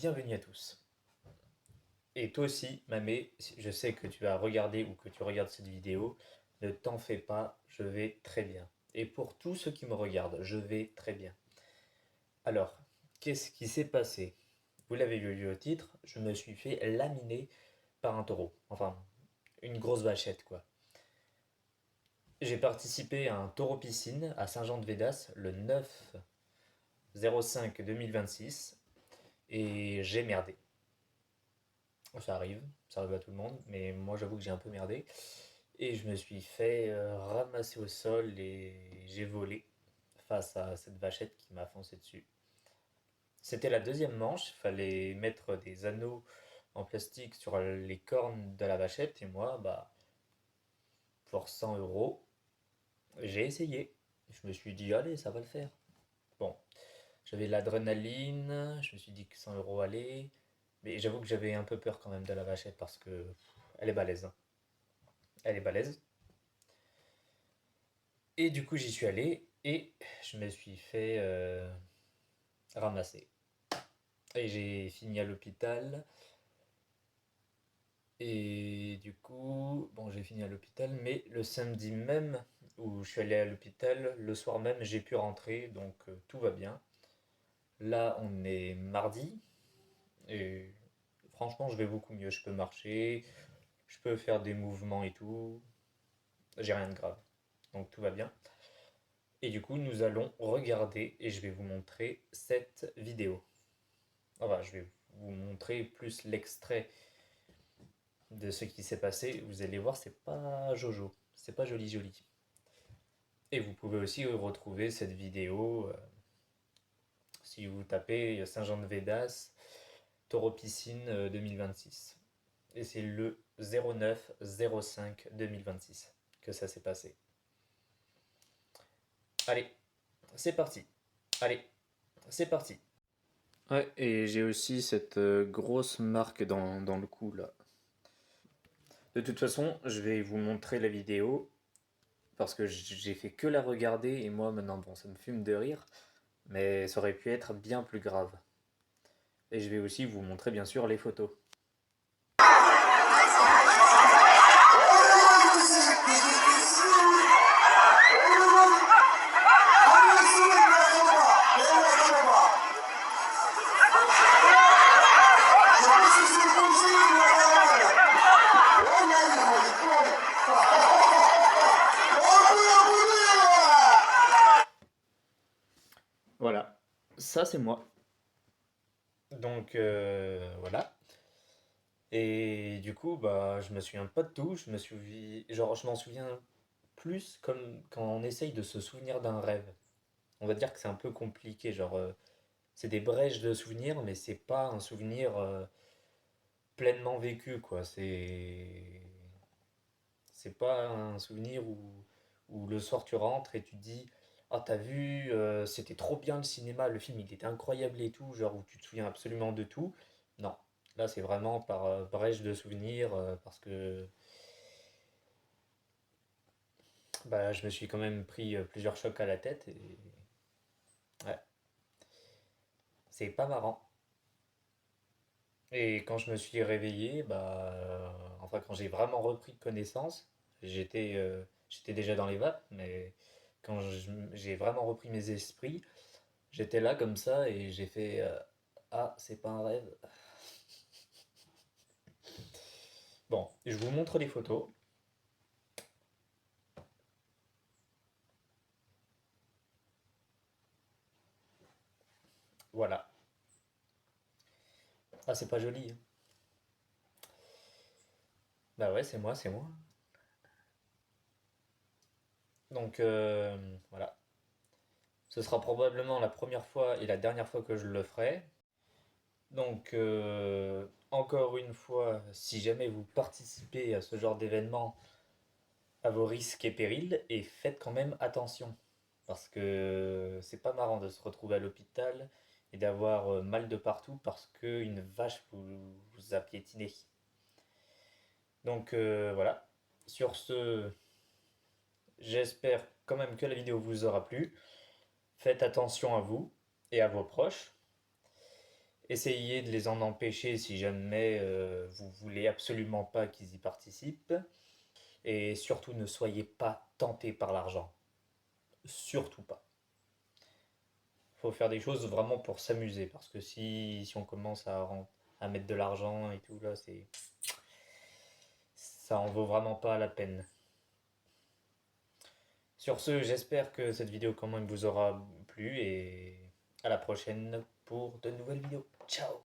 bienvenue à tous. Et toi aussi, Mamé, je sais que tu vas regarder ou que tu regardes cette vidéo, ne t'en fais pas, je vais très bien. Et pour tous ceux qui me regardent, je vais très bien. Alors, qu'est-ce qui s'est passé? Vous l'avez vu au titre, je me suis fait laminer par un taureau. Enfin, une grosse vachette quoi. J'ai participé à un taureau piscine à Saint-Jean-de-Védas le 9/05/2026 et j'ai merdé. Ça arrive à tout le monde, mais moi j'avoue que j'ai un peu merdé. Et je me suis fait ramasser au sol et j'ai volé face à cette vachette qui m'a foncé dessus. C'était la deuxième manche, il fallait mettre des anneaux en plastique sur les cornes de la vachette et moi, bah, pour 100 euros, j'ai essayé. Je me suis dit, allez, ça va le faire. Bon, j'avais de l'adrénaline, je me suis dit que 100 euros allait, mais j'avoue que j'avais un peu peur quand même de la vachette parce que elle est balèze, hein. Elle est balèze. Et du coup, j'y suis allé et je me suis fait ramasser. Et j'ai fini à l'hôpital. Et du coup, bon, j'ai fini à l'hôpital, mais le samedi même où je suis allé à l'hôpital, le soir même, j'ai pu rentrer, donc tout va bien. Là, on est mardi et franchement, je vais beaucoup mieux. Je peux marcher, je peux faire des mouvements et tout. J'ai rien de grave, donc tout va bien. Et du coup, nous allons regarder et je vais vous montrer cette vidéo. Enfin, je vais vous montrer plus l'extrait de ce qui s'est passé. Vous allez voir, c'est pas Jojo, c'est pas joli joli. Et vous pouvez aussi retrouver cette vidéo si vous tapez Saint-Jean-de-Védas, Taureau Piscine 2026. Et c'est le 09/05/2026 que ça s'est passé. Allez, c'est parti. Allez, c'est parti. Ouais, et j'ai aussi cette grosse marque dans le cou là. De toute façon, je vais vous montrer la vidéo parce que j'ai fait que la regarder et moi maintenant, bon, ça me fume de rire, mais ça aurait pu être bien plus grave. Et je vais aussi vous montrer bien sûr les photos. Voilà, ça c'est moi. Donc voilà. Et du coup, bah, je me souviens pas de tout. Je m'en souviens plus comme quand on essaye de se souvenir d'un rêve. On va dire que c'est un peu compliqué. C'est des brèches de souvenirs, mais c'est pas un souvenir pleinement vécu, quoi. C'est pas un souvenir où le soir tu rentres et tu te dis, ah, t'as vu, c'était trop bien le cinéma, le film il était incroyable et tout, genre où tu te souviens absolument de tout. Non, là c'est vraiment par brèche de souvenirs, parce que bah, je me suis quand même pris plusieurs chocs à la tête et ouais, c'est pas marrant. Et quand je me suis réveillé, bah, enfin quand j'ai vraiment repris connaissance, j'étais déjà dans les vapes, mais quand j'ai vraiment repris mes esprits, j'étais là comme ça et j'ai fait ah, c'est pas un rêve. Bon, je vous montre les photos. Voilà. Ah, c'est pas joli, hein. Bah ouais, c'est moi, c'est moi. Donc voilà. Ce sera probablement la première fois et la dernière fois que je le ferai. Donc encore une fois, si jamais vous participez à ce genre d'événement, à vos risques et périls, et faites quand même attention. Parce que c'est pas marrant de se retrouver à l'hôpital et d'avoir mal de partout parce qu'une vache vous a piétiné. Donc voilà. Sur ce, j'espère quand même que la vidéo vous aura plu. Faites attention à vous et à vos proches. Essayez de les en empêcher si jamais vous voulez absolument pas qu'ils y participent. Et surtout, ne soyez pas tentés par l'argent. Surtout pas. Faut faire des choses vraiment pour s'amuser. Parce que si on commence à mettre de l'argent et tout, là, ça en vaut vraiment pas la peine. Sur ce, j'espère que cette vidéo quand même vous aura plu et à la prochaine pour de nouvelles vidéos. Ciao!